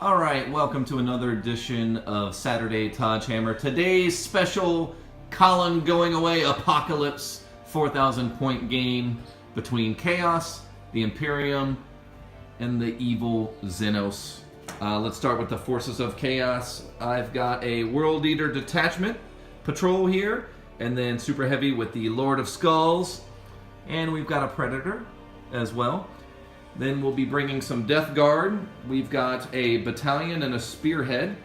Alright, welcome to another edition of Saturday Taj Hammer. Today's special Colin going away apocalypse 4,000 point game between Chaos, the Imperium, and the evil Xenos. Let's start with the forces of Chaos. I've got a World Eater detachment patrol here, and then super heavy with the Lord of Skulls, and we've got a Predator as well. Then we'll be bringing some Deathguard. We've got a battalion and a spearhead.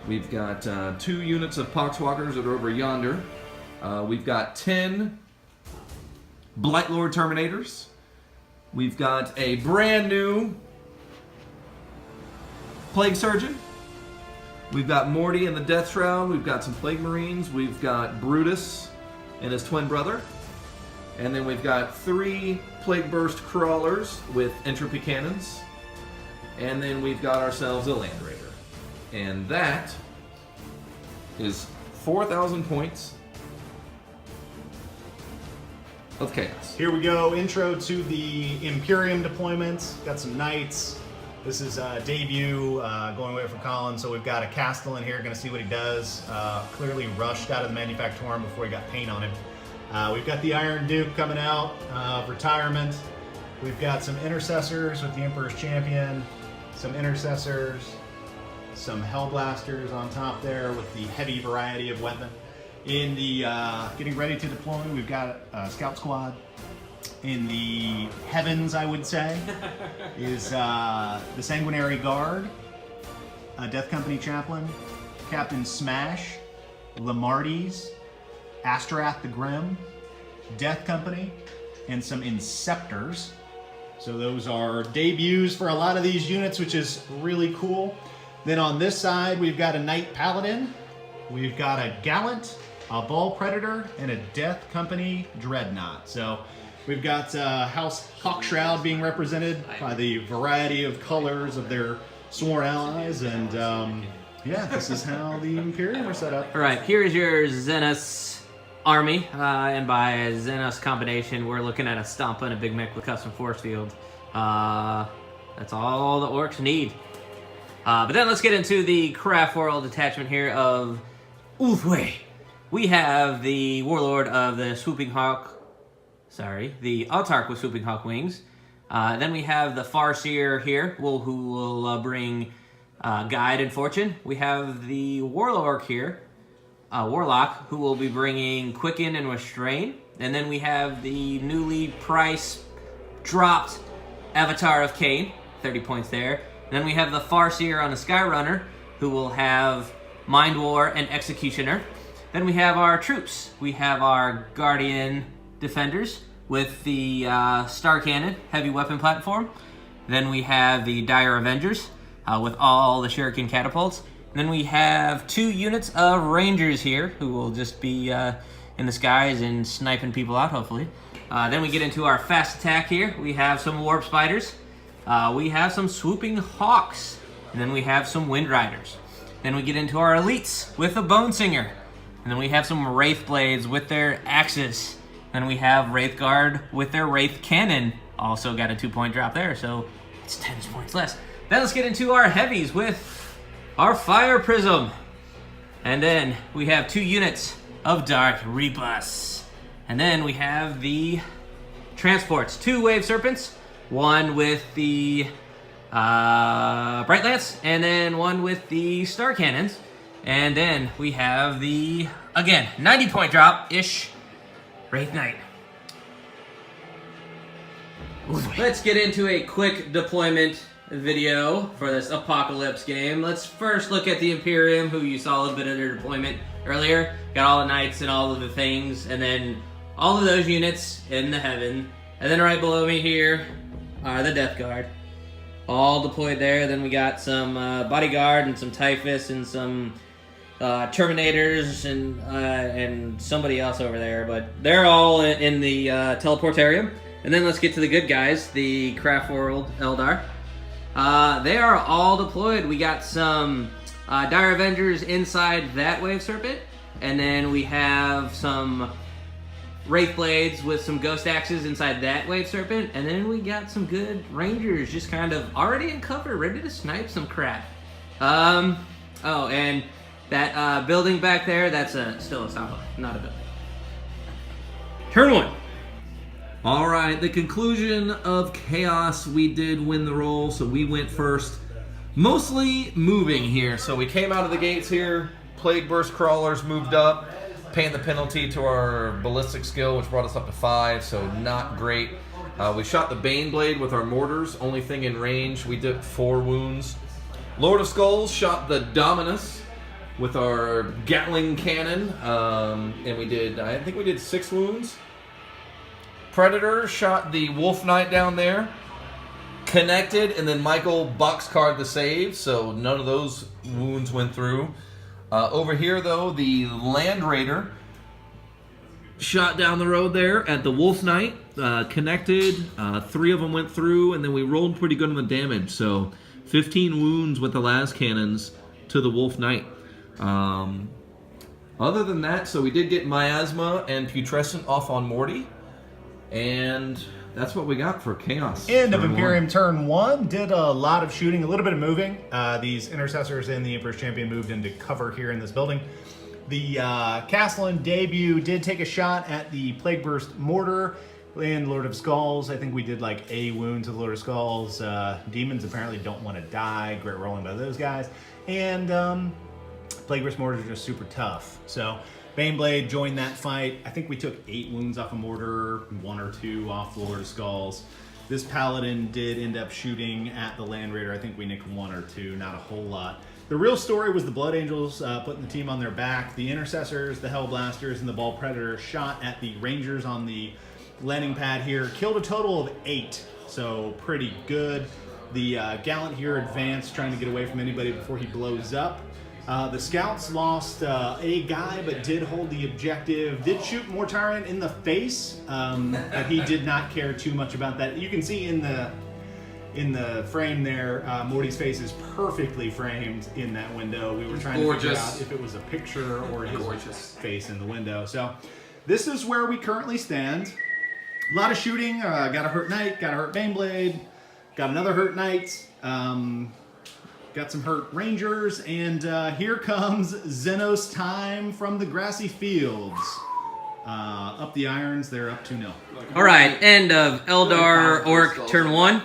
We've got 2 units of Poxwalkers that are over yonder. We've got 10 Blightlord Terminators. We've got a brand new Plague Surgeon. We've got Morty and the Death Shroud. We've got some Plague Marines. We've got Brutus and his twin brother. And then we've got 3 Plague Burst Crawlers with Entropy Cannons. And then we've got ourselves a Land Raider. And that is 4,000 points of Chaos. Here we go, intro to the Imperium deployment. Got some Knights. This is debut, going away from Colin. So we've got a Castellan here, gonna see what he does. Clearly rushed out of the Manufactorum before he got paint on him. We've got the Iron Duke coming out of retirement. We've got some Intercessors with the Emperor's Champion, some Intercessors, some Hellblasters on top there with the heavy variety of weapon. In the getting ready to deploy, we've got a Scout Squad. In the heavens, I would say, is the Sanguinary Guard, a Death Company Chaplain, Captain Smash, Lamarties, Astrath the Grim, Death Company, and some Inceptors. So those are debuts for a lot of these units, which is really cool. Then on this side, we've got a Knight Paladin, we've got a Gallant, a Ball Predator, and a Death Company Dreadnought. So we've got House Hawkshroud being represented by the variety of colors of their sworn allies, and yeah, this is how the Imperium are set up. All right, here's your Xenos army, and by Xenos combination, we're looking at a Stompa and a Big Mech with custom force field. That's all the Orks need. But then let's get into the Craft World detachment here of Ulthwé. We have the Warlord of the Swooping Hawk, the Autarch with Swooping Hawk wings. Then we have the Farseer here, who will bring Guide and Fortune. We have the Warlock here, Warlock, who will be bringing Quicken and Restrain. And then we have the newly price-dropped Avatar of Cain, 30 points there. Then we have the Farseer on the Skyrunner, who will have Mind War and Executioner. Then we have our troops. We have our Guardian Defenders with the Star Cannon heavy weapon platform. Then we have the Dire Avengers with all the Shuriken catapults. And then we have 2 units of Rangers here who will just be in the skies and sniping people out, hopefully. Then we get into our fast attack here. We have some Warp Spiders. We have some Swooping Hawks. And then we have some Wind Riders. Then we get into our elites with a Bone Singer. And then we have some Wraith Blades with their axes. Then we have Wraith Guard with their Wraith Cannon. Also got a 2-point drop there, so it's 10 points less. Then let's get into our heavies with our Fire Prism. And then we have 2 units of Dark Rebus. And then we have the transports. 2 Wave Serpents. One with the Bright Lance, and then one with the Star Cannons. And then we have the, again, 90-point drop-ish Wraith Knight. Let's get into a quick deployment video for this Apocalypse game. Let's first look at the Imperium, who you saw a little bit of their deployment earlier. Got all the Knights and all of the things, and then all of those units in the heaven. And then right below me here are the Deathguard. All deployed there. Then we got some Bodyguard and some Typhus and some Terminators and somebody else over there, but they're all in the Teleportarium. And then let's get to the good guys, the Craft World Eldar. They are all deployed. We got some Dire Avengers inside that Wave Serpent, and then we have some Wraith Blades with some Ghost Axes inside that Wave Serpent, and then we got some good Rangers just kind of already in cover, ready to snipe some crap. Oh, and that building back there, that's still a stoplight, not a building. Turn 1. All right, the conclusion of Chaos, we did win the roll, so we went first. Mostly moving here, so we came out of the gates here, Plague Burst Crawlers moved up, paying the penalty to our ballistic skill, which brought us up to 5, so not great. We shot the Bane Blade with our mortars, only thing in range. We did 4 wounds. Lord of Skulls shot the Dominus with our Gatling Cannon, and we did, I think we did 6 wounds. Predator shot the Wolf Knight down there, connected, and then Michael boxcarred the save, so none of those wounds went through. Over here, though, the Land Raider shot down the road there at the Wolf Knight, connected. 3 of them went through, and then we rolled pretty good on the damage. So 15 wounds with the las cannons to the Wolf Knight. Other than that, so we did get Miasma and Putrescent off on Morty, and that's what we got for Chaos. End of Imperium turn 1. Did a lot of shooting, a little bit of moving. These intercessors and the Emperor's Champion moved into cover here in this building. The Castellan debut did take a shot at the Plague Burst Mortar and Lord of Skulls. I think we did like a wound to the Lord of Skulls. Demons apparently don't want to die. Great rolling by those guys. And Plague Burst Mortars are just super tough. So Baneblade joined that fight. I think we took 8 wounds off a mortar, 1 or 2 off the Lord of Skulls. This Paladin did end up shooting at the Land Raider. I think we nicked 1 or 2, not a whole lot. The real story was the Blood Angels putting the team on their back. The Intercessors, the Hellblasters, and the Ball Predator shot at the Rangers on the landing pad here. Killed a total of 8, so pretty good. The Gallant here advanced, trying to get away from anybody before he blows up. The Scouts lost a guy, but did hold the objective. Did shoot Mortarian in the face, but he did not care too much about that. You can see in the frame there, Morty's face is perfectly framed in that window. We were trying to figure out if it was a picture or his face in the window. So this is where we currently stand. A lot of shooting. Got a hurt knight, got a hurt Baneblade, got another hurt knight. Got some hurt Rangers, and here comes Xenos time from the grassy fields. Up the irons, they're up 2-0. All right, end of Eldar Orc turn 1.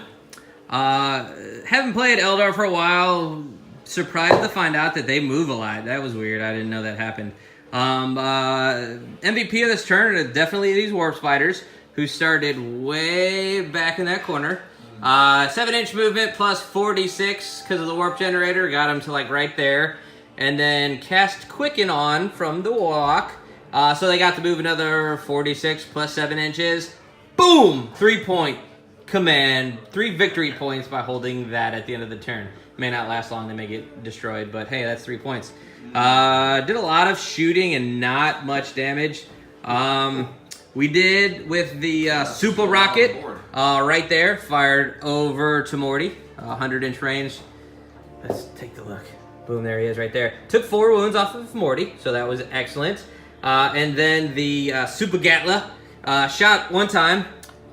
Haven't played Eldar for a while. Surprised to find out that they move a lot. That was weird. I didn't know that happened. MVP of this turn are definitely these Warp Spiders, who started way back in that corner. 7-inch movement plus 46 because of the warp generator. Got him to like right there. And then cast Quicken on from the Warlock. So they got to move another 46 plus 7 inches. Boom! 3-point command. 3 victory points by holding that at the end of the turn. May not last long. They may get destroyed. But hey, that's 3 points. Did a lot of shooting and not much damage. We did with the Super Rocket right there, fired over to Morty, 100-inch range. Let's take a look. Boom, there he is right there. Took 4 wounds off of Morty, so that was excellent. And then the Super Gatla shot 1 time,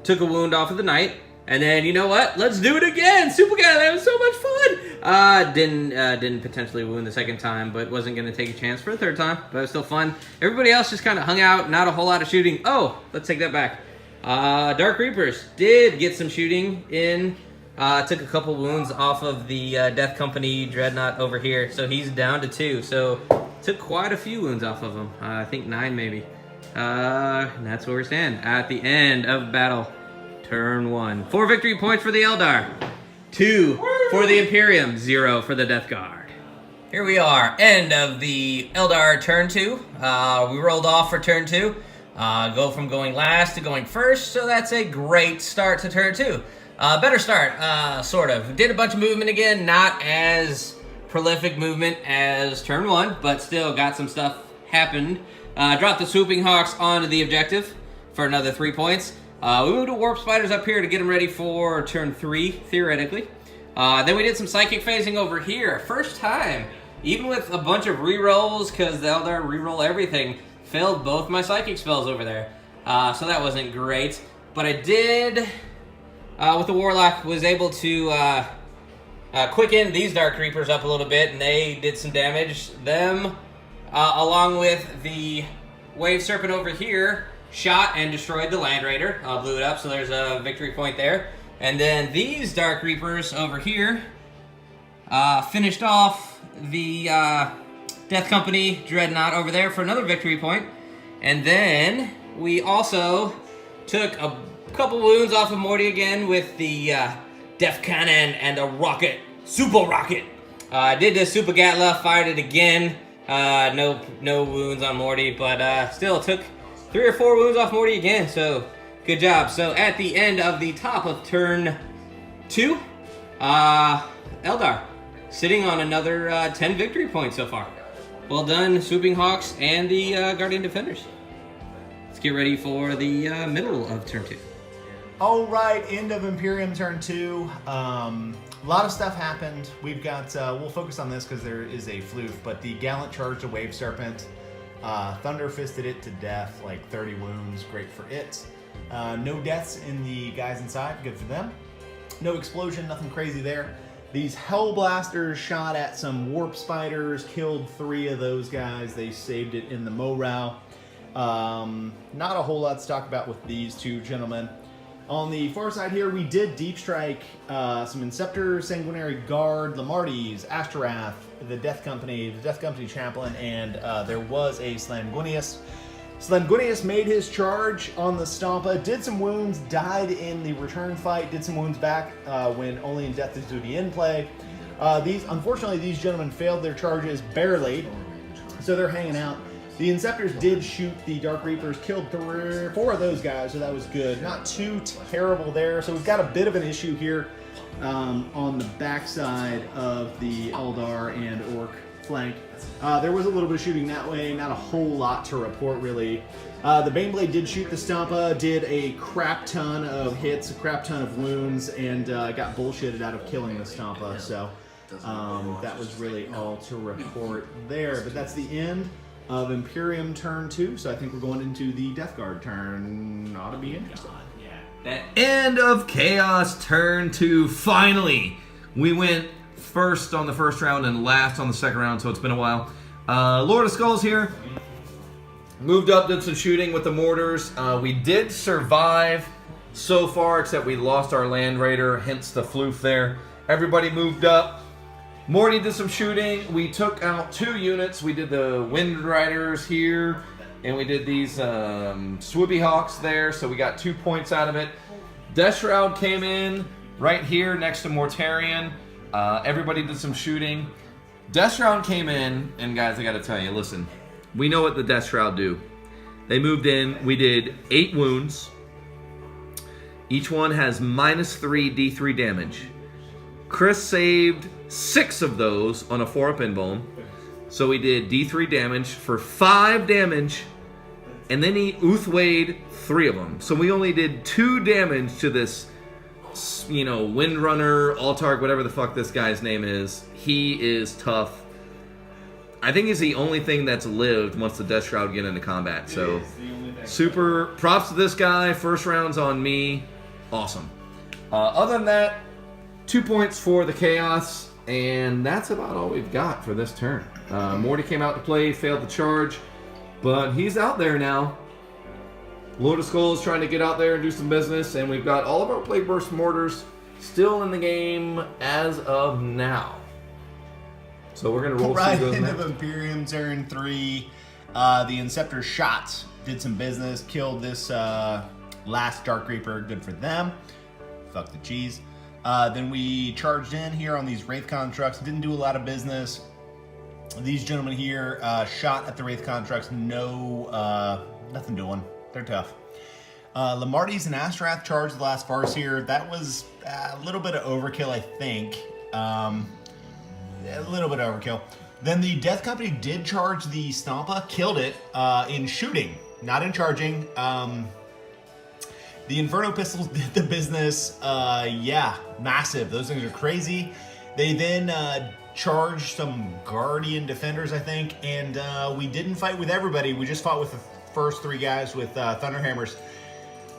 took a wound off of the Knight, and then you know what? Let's do it again! Super Gatla, that was so much fun! Didn't potentially wound the 2nd time, but wasn't going to take a chance for a 3rd time, but it was still fun. Everybody else just kind of hung out, not a whole lot of shooting. Oh, let's take that back. Dark Reapers did get some shooting in. Took a couple wounds off of the Death Company Dreadnought over here, so he's down to 2. So took quite a few wounds off of him. I think 9 maybe. And that's where we stand at the end of battle. Turn 1. 4 victory points for the Eldar. 2 for the Imperium. 0 for the Deathguard. Here we are. End of the Eldar turn 2. We rolled off for turn 2. Go from going last to going first, so that's a great start to turn 2. Better start, sort of. Did a bunch of movement again, not as prolific movement as turn 1, but still got some stuff happened. Dropped the Swooping Hawks onto the objective for another 3 points. We moved the Warp Spiders up here to get them ready for turn 3, theoretically. Then we did some Psychic phasing over here. First time, even with a bunch of rerolls, because the Eldar reroll everything, failed both my Psychic spells over there. So that wasn't great. But I did, with the Warlock, was able to quickened these Dark Reapers up a little bit, and they did some damage. Them, along with the Wave Serpent over here, shot and destroyed the Land Raider, blew it up, so there's a victory point there. And then these Dark Reapers over here finished off the Death Company Dreadnought over there for another victory point. And then we also took a couple wounds off of Morty again with the Def Cannon and the rocket, Super Rocket. Did the Super Gatla, fired it again. No wounds on Morty, but still took 3 or 4 wounds off Morty again, so good job. So at the end of the top of turn 2, Eldar sitting on another 10 victory points so far. Well done, Swooping Hawks and the Guardian Defenders. Let's get ready for the middle of turn 2. All right, end of Imperium turn 2. A lot of stuff happened. We've got, we'll focus on this because there is a floof, but the Gallant charged a Wave Serpent. Thunder fisted it to death, like 30 wounds, great for it. No deaths in the guys inside, good for them. No explosion, nothing crazy there. These Hell Blasters shot at some Warp Spiders, killed 3 of those guys. They saved it in the morale. Not a whole lot to talk about with these 2 gentlemen. On the far side here, we did deep strike some Inceptor, Sanguinary Guard, Lamarties, Ashtorath, the Death Company Chaplain, and there was a Slanguinius. Slanguinius made his charge on the Stompa, did some wounds, died in the return fight, did some wounds back when only in Death is Duty in play. Unfortunately, these gentlemen failed their charges barely, so they're hanging out. The Inceptors did shoot the Dark Reapers, killed 4 of those guys, so that was good. Not too terrible there. So we've got a bit of an issue here on the backside of the Eldar and Orc flank. There was a little bit of shooting that way, not a whole lot to report really. The Baneblade did shoot the Stompa, did a crap ton of hits, a crap ton of wounds, and got bullshitted out of killing the Stompa. So that was really all to report there. But that's the end of Imperium turn 2, so I think we're going into the Deathguard turn. Ought to be interesting. That end of Chaos turn 2. Finally, we went first on the first round and last on the second round, so it's been a while. Lord of Skulls here. Moved up, did some shooting with the mortars. We did survive so far, except we lost our Land Raider, hence the floof there. Everybody moved up. Morty did some shooting. We took out 2 units. We did the Wind Riders here, and we did these Swoopy Hawks there, so we got 2 points out of it. Death Shroud came in right here next to Mortarion. Everybody did some shooting. Death Shroud came in, and guys, I gotta tell you, listen, we know what the Death Shroud do. They moved in. We did 8 wounds. Each one has -3 D3 damage. Chris saved 6 of those on a 4-up Invuln. So we did D3 damage for 5 damage, and then he Uthwayed 3 of them. So we only did 2 damage to this, Windrunner, Altarg, whatever the fuck this guy's name is. He is tough. I think he's the only thing that's lived once the Death Shroud get into combat. So super props to this guy. First round's on me. Awesome. Other than that, 2 points for the Chaos, and that's about all we've got for this turn. Morty came out to play, failed the charge, but he's out there now. Lord of Skulls trying to get out there and do some business, and we've got all of our Plague Burst Mortars still in the game as of now. So we're going to roll right through those into next. Imperium turn 3. The Inceptor shot, did some business, killed this last Dark Reaper, good for them. Fuck the cheese. Then we charged in here on these Wraith Constructs, didn't do a lot of business. These gentlemen here shot at the Wraith Constructs, nothing doing. They're tough. Lamarties and Ashtorath charged the last farce here. That was a little bit of overkill, I think. A little bit of overkill. Then the Death Company did charge the Stompa, killed it in shooting, not in charging. The Inferno Pistols did the business. Yeah, massive. Those things are crazy. They then charged some Guardian Defenders, I think, and we didn't fight with everybody. We just fought with the first 3 guys with Thunderhammers.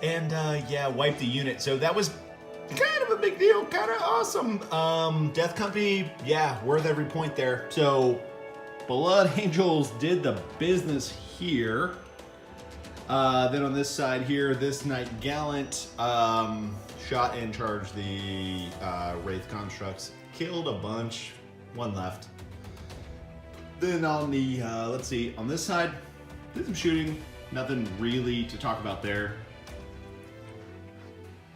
And yeah, wiped the unit. So that was kind of a big deal, kind of awesome. Death Company, yeah, worth every point there. So, Blood Angels did the business here. Then on this side here, this Knight Gallant shot and charged the Wraith Constructs. Killed a bunch, one left. Then on the, let's see, on this side, did some shooting. Nothing really to talk about there.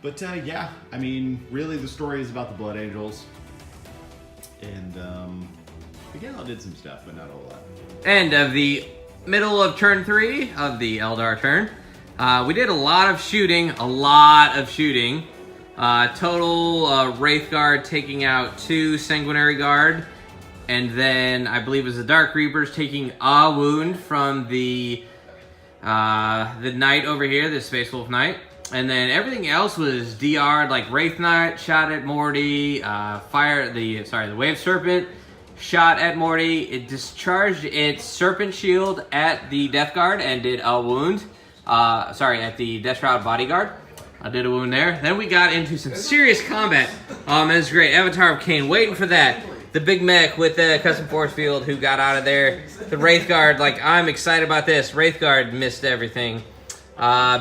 But yeah, I mean, really the story is about the Blood Angels. And the Gal did some stuff, but not a whole lot. End of the middle of turn 3 of the Eldar turn. We did a lot of shooting, Total Wraith Guard taking out 2 Sanguinary Guard. And then I believe it was the Dark Reapers taking a wound from the Knight over here, the Space Wolf Knight. And then everything else was DR'd, like Wraith Knight shot at Morty, the Wave Serpent shot at Morty. It discharged its Serpent Shield at the Deathguard and did a wound. At the Death Shroud Bodyguard. I did a wound there. Then we got into some serious combat. It was great. Avatar of Cain, waiting for that. The big mech with the custom force field who got out of there. The Wraith Guard, like, I'm excited about this. Wraith Guard missed everything.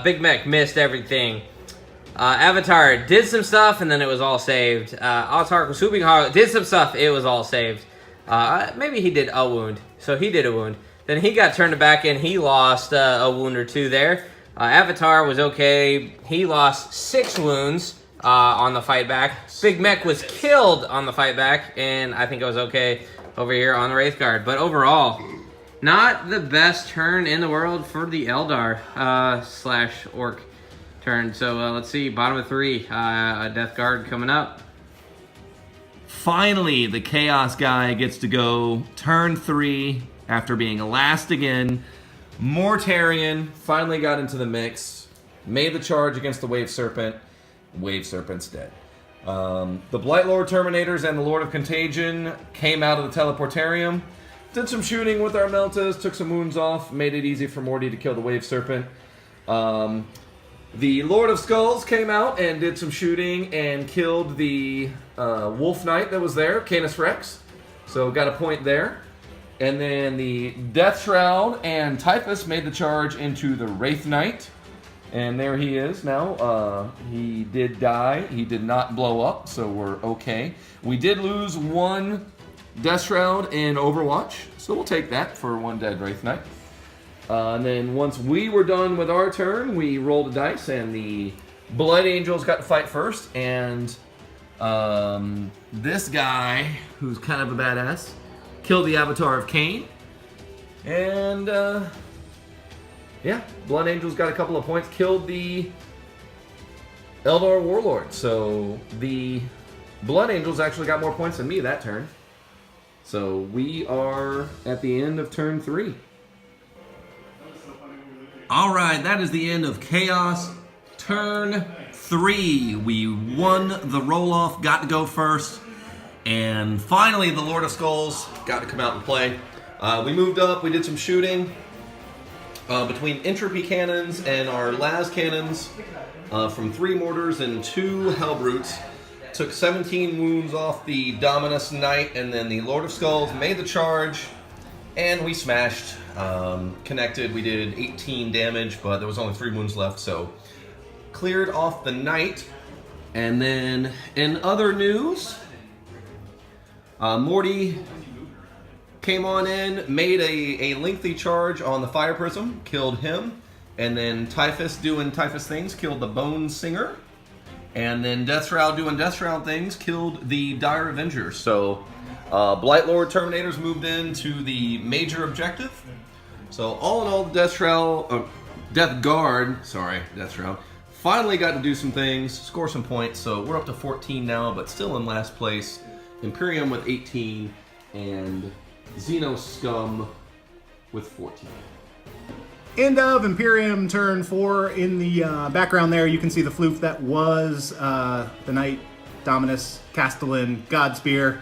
Big mech missed everything. Avatar did some stuff and then it was all saved. Autark was swooping hard, did some stuff, it was all saved. Maybe he did a wound. So he did a wound. Then he got turned back and he lost a wound or 2 there. Avatar was okay. He lost 6 wounds on the fight back. Big Mech was killed on the fight back, and I think it was okay over here on the Wraith Guard. But overall, not the best turn in the world for the Eldar / Orc turn. So let's see, bottom of 3, a Death Guard coming up. Finally, the Chaos guy gets to go turn 3 after being last again. Mortarion finally got into the mix, made the charge against the Wave Serpent. Wave Serpent's dead. The Blightlord Terminators and the Lord of Contagion came out of the Teleportarium, did some shooting with our Meltas, took some wounds off, made it easy for Morty to kill the Wave Serpent. The Lord of Skulls came out and did some shooting and killed the Wolf Knight that was there, Canis Rex. So got a point there. And then the Death Shroud and Typhus made the charge into the Wraith Knight. And there he is now. He did die. He did not blow up, so we're okay. We did lose 1 Death Shroud in Overwatch, so we'll take that for 1 dead Wraith Knight. And then once we were done with our turn, we rolled a dice, and the Blood Angels got to fight first. And this guy, who's kind of a badass, killed the Avatar of Cain. And yeah, Blood Angels got a couple of points, killed the Eldar Warlord. So the Blood Angels actually got more points than me that turn. So we are at the end of turn 3. All right, that is the end of Chaos turn 3. We won the roll-off, got to go first. And finally, the Lord of Skulls got to come out and play. We moved up, we did some shooting between entropy cannons and our las cannons from 3 mortars and 2 hellbrutes. Took 17 wounds off the Dominus Knight, and then the Lord of Skulls made the charge, and we smashed. Connected, we did 18 damage, but there was only 3 wounds left, so cleared off the Knight. And then in other news, Morty came on in, made a lengthy charge on the Fire Prism, killed him, and then Typhus doing Typhus things, killed the Bone Singer, and then Death Shroud doing Death Shroud things, killed the Dire Avenger. So Blightlord Terminators moved into the major objective. So all in all, Death Shroud, Death Shroud, finally got to do some things, score some points. So we're up to 14 now, but still in last place. Imperium with 18, and Xenos Scum with 14. End of Imperium turn 4. In the background there, you can see the floof that was the Knight, Dominus, Castellan, Godspear.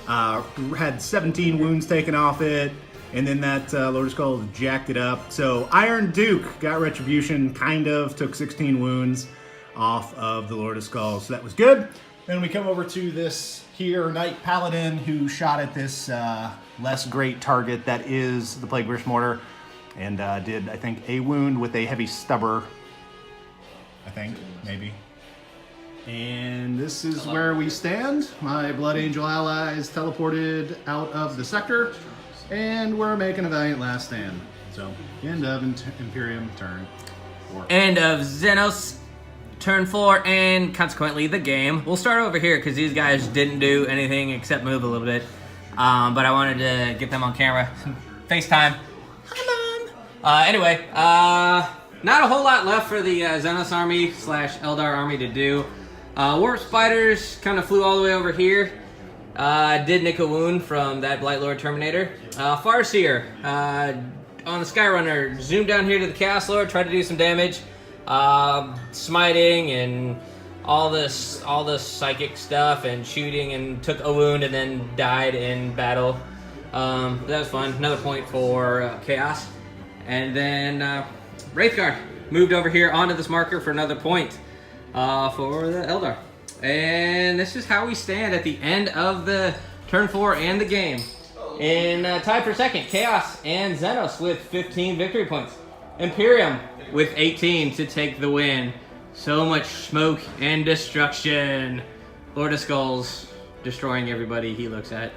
Had 17 wounds taken off it, and then that Lord of Skulls jacked it up. So Iron Duke got retribution, kind of, took 16 wounds off of the Lord of Skulls. So that was good. Then we come over to this here Knight Paladin who shot at this less great target that is the Plague Witch Mortar, and did, I think, a wound with a heavy stubber. I think, maybe. And this is where we stand. My Blood Angel allies teleported out of the sector, and we're making a valiant last stand. So, end of Imperium turn 4. End of Xenos turn 4, and consequently the game. We'll start over here because these guys didn't do anything except move a little bit. But I wanted to get them on camera. FaceTime. Hi, Mom. Anyway, not a whole lot left for the Xenos army / Eldar army to do. Warp Spiders kind of flew all the way over here. Did nick a wound from that Blightlord Terminator. Farseer on the Skyrunner zoomed down here to the Chaos Lord, tried to do some damage. Smiting and all this psychic stuff and shooting, and took a wound and then died in battle. That was fun. Another point for Chaos. And then Wraithguard moved over here onto this marker for another point for the Eldar. And this is how we stand at the end of the turn 4 and the game. In tied for second, Chaos and Xenos with 15 victory points. Imperium with 18 to take the win. So much smoke and destruction. Lord of Skulls destroying everybody he looks at.